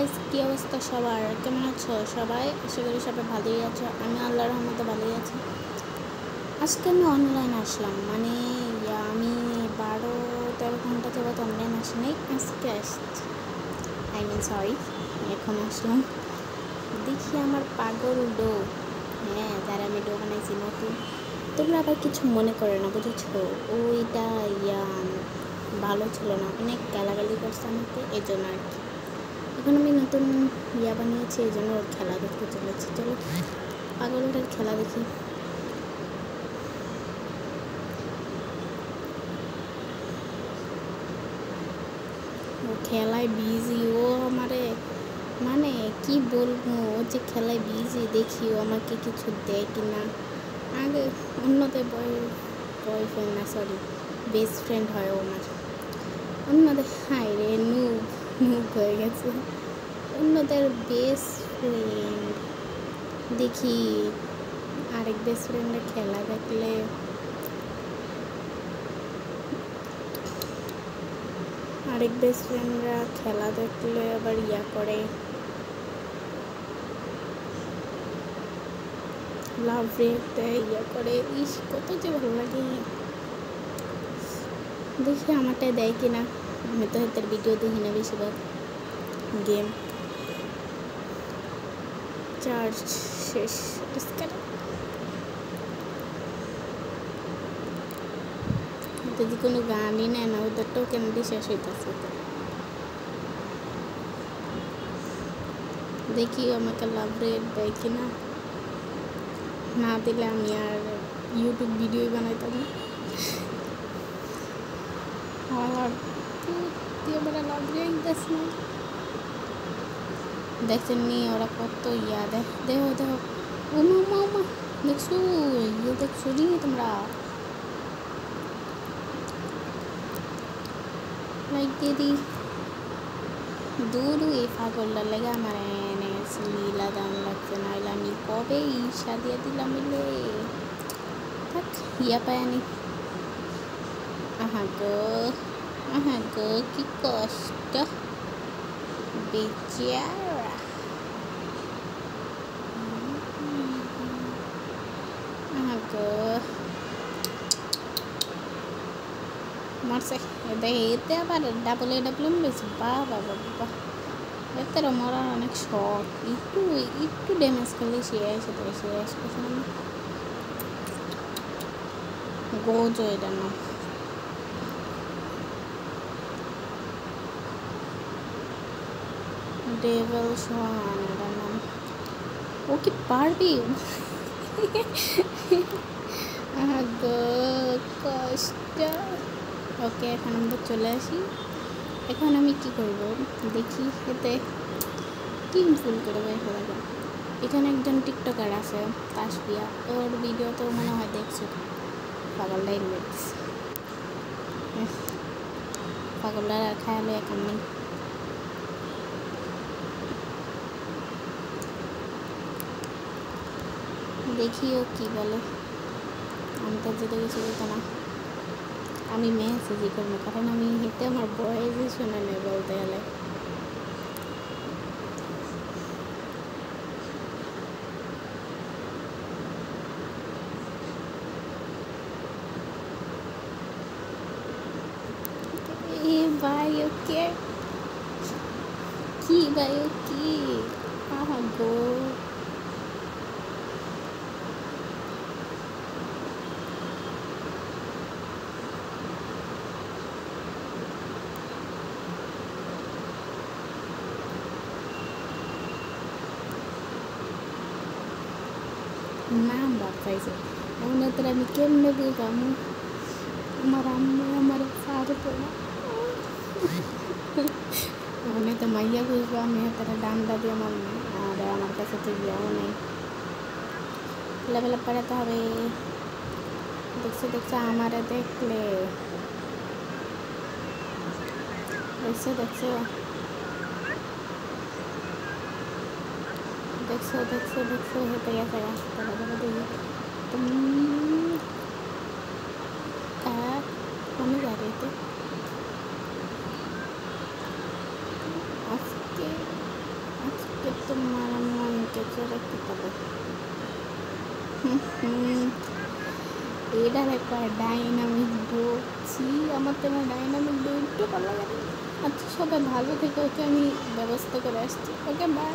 Guys, কি অবস্থা সবার? কেমন আছো সবাই? আশা করি সবাই ভালোই আছো। আমি আল্লাহর রহমতে ভালোই আছি। আজকে আমি অনলাইন আসলাম, মানে আমি 12-13 ঘন্টা যাবত অনলাইন আসি নাই, আজকে আসছি। সরি, এখন আসলাম। দেখি আমার পাগল ডো, হ্যাঁ যারা আমি ডো বানাইছি নতুন, তোমরা আবার কিছু মনে করে না, বুঝেছো? ওইটা ভালো ছিল না, অনেক গালাগালি করছে আমাকে, এই জন্য আর কি। এখন আমি নতুন বানিয়েছি, এই জন্য ওর খেলা দেখতে চলেছি। চলো পাগলটার খেলা দেখি। ও খেলায় বিজি, ও আমারে মানে কি বলবো, ও যে খেলায় বিজি, দেখি ও আমাকে কিছু দেয় কিনা। আগে অন্যদের বয়ফ্রেন্ড না, সরি বেস্ট ফ্রেন্ড হয় ও আমার। অন্যদের হাই রে নুব হয়ে গেছে। অন্যদের বেস্ট ফ্রেন্ড দেখি, আরেক বেস্ট ফ্রেন্ডের খেলা দেখলে আরেক বেস্ট ফ্রেন্ডরা খেলা দেখলে আবার করে, লাভ রেট দেয়, করে। ইস, কত যে ভালো লাগে। দেখি আমারটাই দেয় কিনা। আমি তো হাতের ভিডিও দেখি না বেশিরভাগ। গেম চার্জ শেষ, যদি কোনো গানই নেয় না, ওদেরটাও কেন্দ্রে শেষ হইতেছে। দেখি আমাকে লাভ রেট দেয় কিনা, না দিলে আমি আর ইউটিউব ভিডিওই বানাইতাম না। আর লাভ রেট দেখ না, দেখছেন নি ওরা কত দেখো উমা দেখছো, দেখছো নি তোমরা? লাইক দিয়ে দি দূর, এই পাগলটার লেগে আমার এনে লীলা দাম লাগছে, নাহলে আমি কবে ঈশা দিয়ে দিলাম মিলে। থাক, পায়ানি। আহা গো কি কষ্ট বেচারা। আহা গো মারছে, এতে আবার ডাবল বেশি। বাবা এতে মরার অনেক শখ। একটু ড্যামেজ করলে শেষ গোজো, এটার নাম। ডেভেল সোহান এটার নাম। ও কি পারবি? কষ্ট। ওকে, এখন আমরা চলে আসি। এখন আমি কি করব দেখি, এতে টিম ফুল করে বের লাগে। এখানে একজন টিকটকার আছে, তাসবিয়া, ওর ভিডিও তো মনে হয় দেখছো। পাগলটা ইনভাইট দিচ্ছে, পাগলটা আর খায়ালে এখন নেই। দেখি ও কি বলে। আমি তো যেতে কিছু বলতো না, আমি মেসেজই করবো, কারণ আমি হেঁটে আমার বয়সই শোনা নেই বলতে গেলে। ভাই ওকে কি, ভাই ও কি? আহা গো, নাম বাড়াইছে। ওনাদের আমি কেমনে বুঝলাম? আমার আম্মু আমার সারতো না, ওনে তো মাইয়া বুঝবো, আমি তারা ডান্ডা দিয়ে আমার কাছে তো গিয়েও নেই। লেভেল আপ করাতে হবে। দেখছো আমারে দেখলে, দেখছো দেখছো হেঁটে গেছে রাস্তা দেখি। কমে যাবে আজকে। তোমার মন ক্যাপচার রাখতে পারবে। এটার একটা ডাইনামিক ডো। আমার তো ডাইনামিক ডো একটু ভালো লাগে। আচ্ছা, সবাই ভালো থেকে, ওকে আমি ব্যবস্থা করে আসছি। ওকে, বাই।